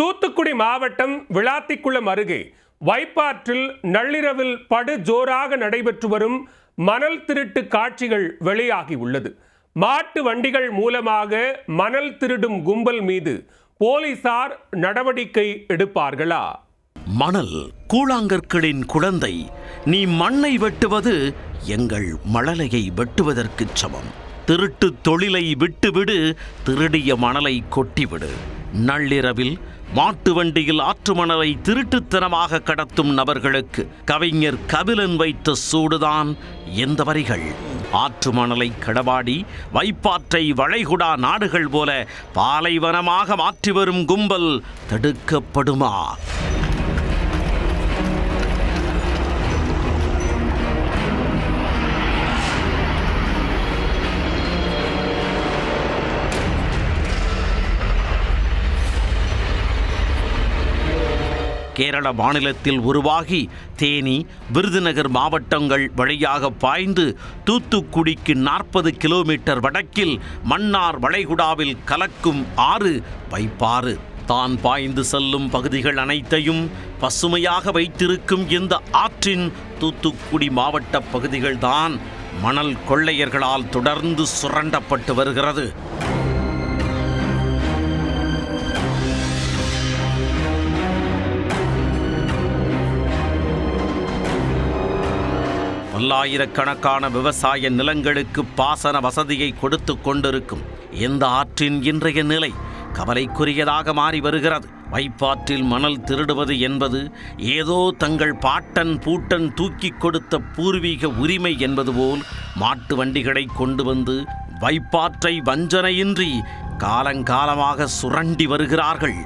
தூத்துக்குடி மாவட்டம் விளாத்திக்குளம் அருகே வைப்பாற்றில் நள்ளிரவில் படு ஜோராக நடைபெற்று வரும் மணல் திருட்டு காட்சிகள் வெளியாகி உள்ளது. மாட்டு வண்டிகள் மூலமாக மணல் திருடும் கும்பல் மீது போலீசார் நடவடிக்கை எடுப்பார்களா? மணல் கூழாங்கற்களின் குழந்தை, நீ மண்ணை வெட்டுவது எங்கள் மழலையை வெட்டுவதற்கு சமம். திருட்டு தொழிலை விட்டுவிடு, திருடிய மணலை கொட்டிவிடு. நள்ளிரவில் மாட்டு வண்டியில் ஆற்று மணலை திருட்டுத்தனமாக கடத்தும் நபர்களுக்கு கவிஞர் கபிலன் வைத்த சூடுதான் இந்த வரிகள். ஆற்று மணலை களவாடி வைப்பாற்றை வளைகுடா நாடுகள் போல பாலைவனமாக மாற்றி வரும் கும்பல் தடுக்கப்படுமா? கேரள மாநிலத்தில் உருவாகி தேனி, விருதுநகர் மாவட்டங்கள் வழியாக பாய்ந்து தூத்துக்குடிக்கு 40 கிலோமீட்டர் வடக்கில் மன்னார் வளைகுடாவில் கலக்கும் ஆறு வைப்பாறு. தான் பாய்ந்து செல்லும் பகுதிகள் அனைத்தையும் பசுமையாக வைத்திருக்கும் இந்த ஆற்றின் தூத்துக்குடி மாவட்ட பகுதிகள்தான் மணல் கொள்ளையர்களால் தொடர்ந்து சுரண்டப்பட்டு வருகிறது. பல்லாயிரக்கணக்கான விவசாய நிலங்களுக்கு பாசன வசதியை கொடுத்து கொண்டிருக்கும் இந்த ஆற்றின் இன்றைய நிலை கவலைக்குரியதாக மாறி வருகிறது. வைப்பாற்றில் மணல் திருடுவது என்பது ஏதோ தங்கள் பாட்டன் பூட்டன் தூக்கி கொடுத்த பூர்வீக உரிமை என்பது போல் மாட்டு வண்டிகளை கொண்டு வந்து வைப்பாற்றை வஞ்சனையின்றி காலங்காலமாக சுரண்டி வருகிறார்கள்.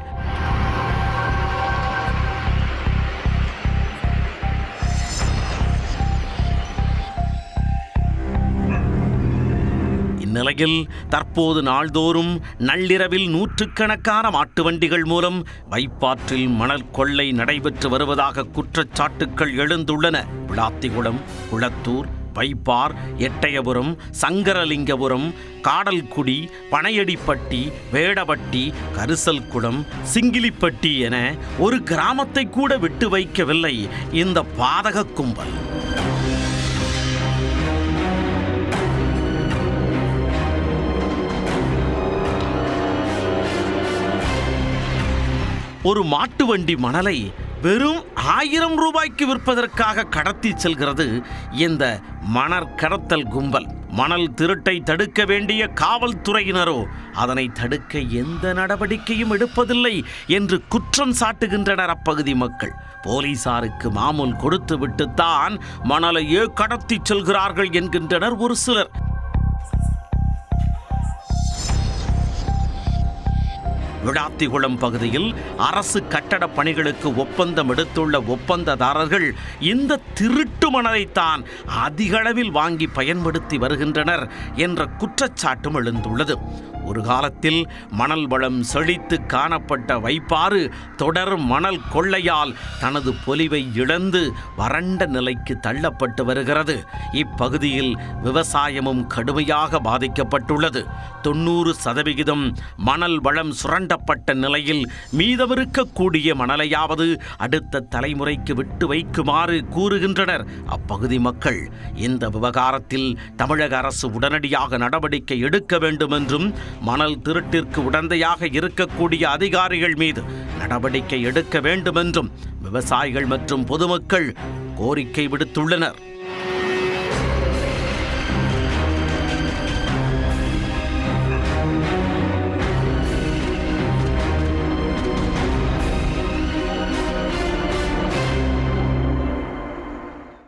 நிலையில் தற்போது நாள்தோறும் நள்ளிரவில் நூற்றுக்கணக்கான மாட்டு வண்டிகள் மூலம் வைப்பாற்றில் மணல் கொள்ளை நடைபெற்று வருவதாக குற்றச்சாட்டுக்கள் எழுந்துள்ளன. விளாத்திகுளம், குளத்தூர், வைப்பார், எட்டயபுரம், சங்கரலிங்கபுரம், காடல்குடி, பனையடிப்பட்டி, வேடபட்டி, கரிசல்குளம், சிங்கிலிப்பட்டி என ஒரு கிராமத்தை கூட விட்டு வைக்கவில்லை இந்த பாதக கும்பல். ஒரு மாட்டு வண்டி மணலை வெறும் 1000 ரூபாய்க்கு விற்பதற்காக கடத்தி செல்கிறது இந்த மணல் கடத்தல் கும்பல். மணல் திருட்டை தடுக்க வேண்டிய காவல்துறையினரோ அதனை தடுக்க எந்த நடவடிக்கையும் எடுப்பதில்லை என்று குற்றம் சாட்டுகின்றனர் அப்பகுதி மக்கள். போலீசாருக்கு மாமூல் கொடுத்து விட்டுத்தான் மணலையே கடத்தி செல்கிறார்கள் என்கின்றனர் ஒரு சிலர். விளாத்திகுளம் பகுதியில் அரசு கட்டட பணிகளுக்கு ஒப்பந்தம் எடுத்துள்ள ஒப்பந்ததாரர்கள் இந்த திருட்டு மணலைத்தான் அதிக அளவில் வாங்கி பயன்படுத்தி வருகின்றனர் என்ற குற்றச்சாட்டும் எழுந்துள்ளது. ஒரு காலத்தில் மணல் வளம் செழித்து காணப்பட்ட வைப்பாறு தொடர் மணல் கொள்ளையால் தனது பொலிவை இழந்து வறண்ட நிலைக்கு தள்ளப்பட்டு வருகிறது. இப்பகுதியில் விவசாயமும் கடுமையாக பாதிக்கப்பட்டுள்ளது. 90% மணல் வளம் சுரண்டப்பட்ட நிலையில் மீதமிருக்கக்கூடிய மணலையாவது அடுத்த தலைமுறைக்கு விட்டு வைக்குமாறு கூறுகின்றனர் அப்பகுதி மக்கள். இந்த விவகாரத்தில் தமிழக அரசு உடனடியாக நடவடிக்கை எடுக்க வேண்டும் என்றும் மணல் திருட்டிற்கு உடந்தையாக இருக்கக்கூடிய அதிகாரிகள் மீது நடவடிக்கை எடுக்க வேண்டும் என்றும் விவசாயிகள் மற்றும் பொதுமக்கள் கோரிக்கை விடுத்துள்ளனர்.